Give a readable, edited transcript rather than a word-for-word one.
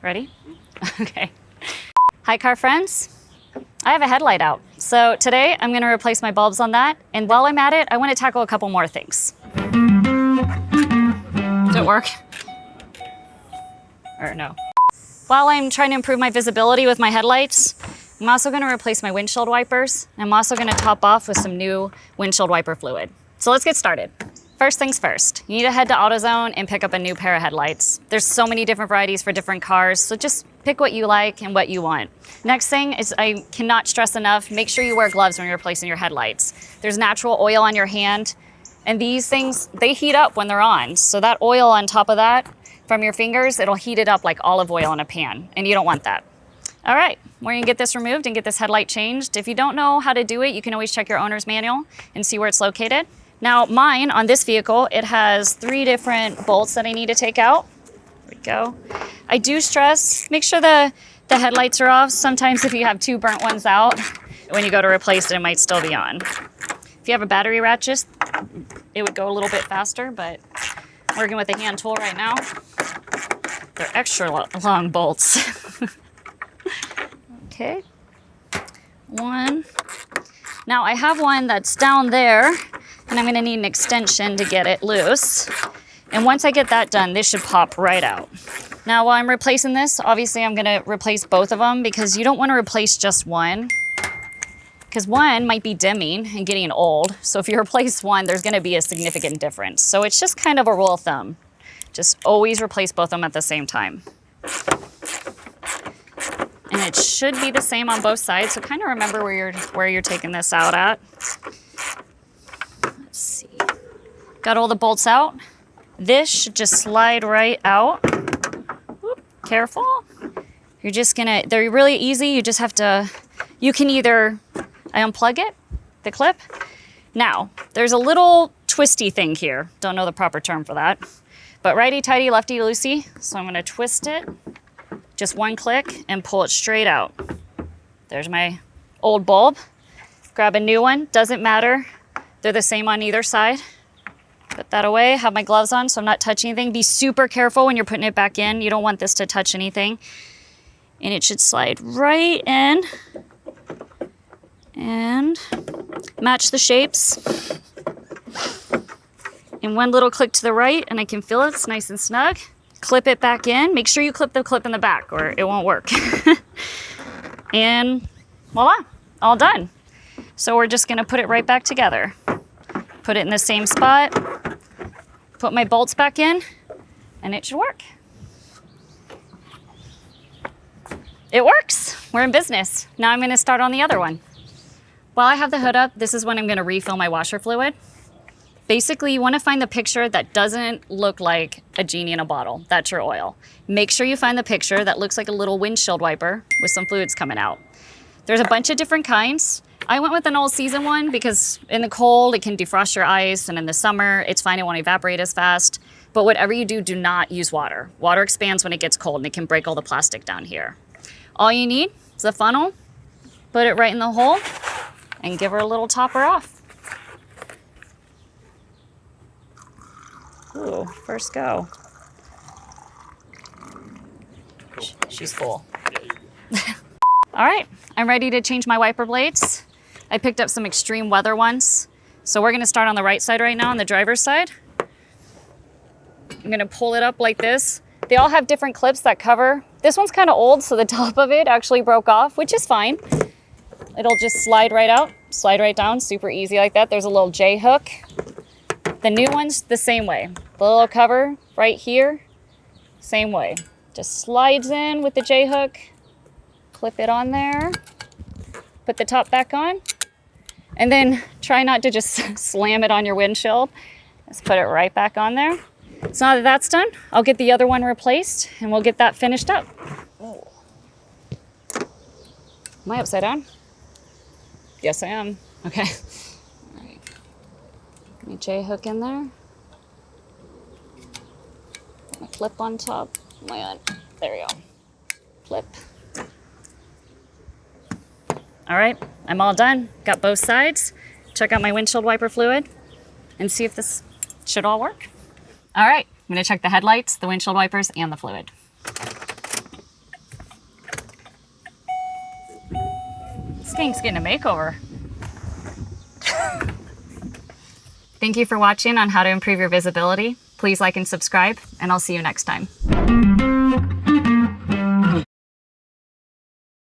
Ready? Okay. Hi, car friends. I have a headlight out. So today I'm gonna replace my bulbs on that. And while I'm at it, I wanna tackle a couple more things. Did it work? Or no? While I'm trying to improve my visibility with my headlights, I'm also gonna replace my windshield wipers. I'm also gonna top off with some new windshield wiper fluid. So let's get started. First things first, you need to head to AutoZone and pick up a new pair of headlights. There's so many different varieties for different cars, so just pick what you like and what you want. Next thing is, I cannot stress enough, make sure you wear gloves when you're replacing your headlights. There's natural oil on your hand, and these things, they heat up when they're on. So that oil on top of that, from your fingers, it'll heat it up like olive oil in a pan, and you don't want that. All right, we're gonna get this removed and get this headlight changed. If you don't know how to do it, you can always check your owner's manual and see where it's located. Now mine, on this vehicle, it has 3 different bolts that I need to take out. There we go. I do stress, make sure the headlights are off. Sometimes if you have 2 burnt ones out, when you go to replace it, it might still be on. If you have a battery ratchet, it would go a little bit faster, but I'm working with a hand tool right now. They're extra long bolts. Okay, 1. Now I have one that's down there, and I'm gonna need an extension to get it loose. And once I get that done, this should pop right out. Now while I'm replacing this, obviously I'm gonna replace both of them because you don't wanna replace just one, because one might be dimming and getting old. So if you replace one, there's gonna be a significant difference. So it's just kind of a rule of thumb. Just always replace both of them at the same time. And it should be the same on both sides, so kind of remember where you're taking this out at. Let's see. Got all the bolts out. This should just slide right out. Whoop, careful. You're just gonna, they're really easy. You just have to, you can either, I unplug it, the clip. Now, there's a little twisty thing here. Don't know the proper term for that. But righty-tighty, lefty-loosey. So I'm gonna twist it. Just one click and pull it straight out. There's my old bulb. Grab a new one, doesn't matter. They're the same on either side. Put that away, have my gloves on so I'm not touching anything. Be super careful when you're putting it back in. You don't want this to touch anything. And it should slide right in and match the shapes. And one little click to the right and I can feel it, it's nice and snug. Clip it back in. Make sure you clip the clip in the back or it won't work. And voila, all done. So we're just gonna put it right back together. Put it in the same spot, put my bolts back in, and it should work. It works, we're in business. Now I'm gonna start on the other one. While I have the hood up, this is when I'm gonna refill my washer fluid. Basically, you want to find the picture that doesn't look like a genie in a bottle. That's your oil. Make sure you find the picture that looks like a little windshield wiper with some fluids coming out. There's a bunch of different kinds. I went with an all season one because in the cold, it can defrost your ice, and in the summer, it's fine, it won't evaporate as fast. But whatever you do, do not use water. Water expands when it gets cold, and it can break all the plastic down here. All you need is a funnel, put it right in the hole, and give her a little topper off. Ooh, first go. She's full. All right, I'm ready to change my wiper blades. I picked up some extreme weather ones. So we're gonna start on the right side right now, on the driver's side. I'm gonna pull it up like this. They all have different clips that cover. This one's kind of old, so the top of it actually broke off, which is fine. It'll just slide right out, slide right down, super easy like that. There's a little J hook. The new one's the same way. The little cover right here, same way. Just slides in with the J hook, clip it on there, put the top back on, and then try not to just slam it on your windshield. Just put it right back on there. So now that that's done, I'll get the other one replaced and we'll get that finished up. Oh. Am I upside down? Yes, I am. Okay. All right. Give me J hook in there. A clip on top. Oh my God. There we go. Clip. All right, I'm all done. Got both sides. Check out my windshield wiper fluid and see if this should all work. All right, I'm gonna check the headlights, the windshield wipers, and the fluid. Mustangs getting a makeover. Thank you for watching on how to improve your visibility. Please like and subscribe, and I'll see you next time.